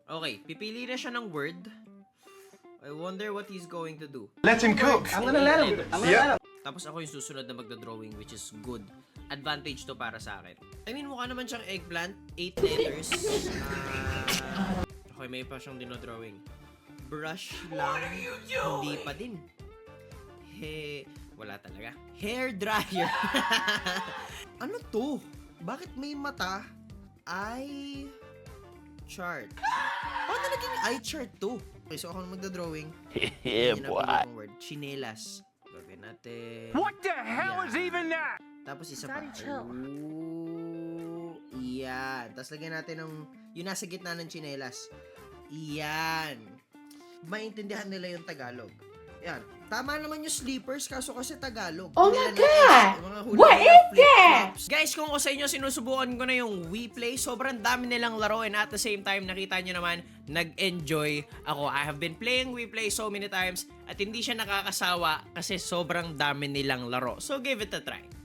Okay, pipili na siya ng word. I wonder what he's going to do. Let him cook. I'm gonna let him. Yep. Tapos ako yung susunod na magdodrawing, which is good. Advantage to para sa akin. I mean, mukha naman siyang eggplant. 8 letters. Okay, may pa siyang dinodrawing. Brush lang. Hindi pa din. Wala talaga. Hair dryer. Ano to? Bakit may mata? Eye chart. Paano naging eye chart to? Okay, so ako magdodrawing. Yeah, Yun ang word. Chinelas. Gawin natin. What the hell is even that? Tapos isa pa. Daddy, chill. Ooh, yan. Tapos lagyan natin ng yung nasa gitna ng chinelas. Yan. Maintindihan nila yung Tagalog. Yan. Tama naman yung sleepers, kaso kasi Tagalog. Oh my Nila God! mga huli What nila is flip-flops. Guys, kung ako sa inyo, sinusubukan ko na yung WePlay. Sobrang dami nilang laro and at the same time, nakita nyo naman, nag-enjoy ako. I have been playing WePlay so many times at hindi siya nakakasawa kasi sobrang dami nilang laro. So, give it a try.